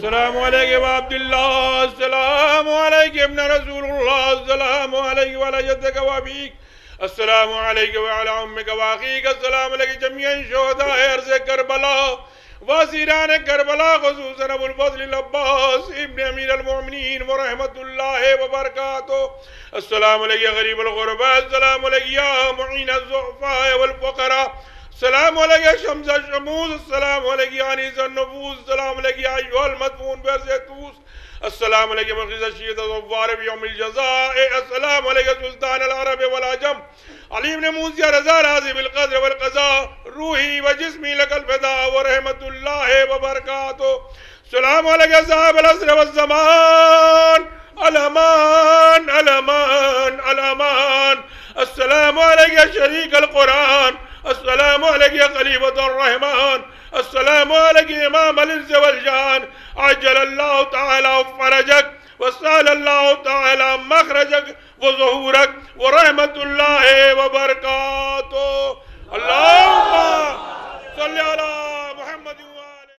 अस्सलामु अलैका व अब्दुल्लाह, अस्सलामु अलैका इब्न रसूलुल्लाह, अस्सलामु अलैका व अला जद्दिका व अबीक, अस्सलामु अलैका व अला उम्मिका व अखीक, अस्सलामु अलैका जमीअन शुहदाए अर्ज़ करबला वासिरान करबला, खुसूसन अबुल फज़ल अब्बास इब्न अमीर अल मोमिनीन व रहमतुल्लाहि व बरकातुहू, अस्सलामु अलैका गरीबुल गुरबा, अस्सलामु अलैका या मुईन अज़्ज़ुअफ़ा वल फ़ुक़रा, अस्सलामु अलैका शम्स अश-शमूस, अस्सलामु अलैका अनीस अन-नुफूस, अस्सलामु अलैका अय्युहल मदफून बिअर्ज़-ए-तूस, अस्सलामु अलैका मुग़ीज़ अश-शियत ज़व्वार बियौमिल जज़ाए, अस्सलामु अलैका सुल्तान अल-अरब वल अजम अली इब्न मूसा रज़ा राज़ी बिल क़द्र वल क़ज़ा, रूही व जिस्मी लकल फ़िदा व रहमतुल्लाहि व बरकातुहू, अस्सलामु अलैका साहिबल अस्र वज़ ज़मान, अल-अमान अल-अमान अल-अमान, अस्सलामु अलैका शरीकल कुरान, अस्सलामु अलैका खलीफतुर रहमान, अस्सलामु अलैका इमामल इंस वल जान, अज्जलल्लाहु तआला फरजक व सल्लल्लाहु तआला मखरजक व ज़ुहूरक व रहमतुल्लाहि व बरकातुहू। अल्लाह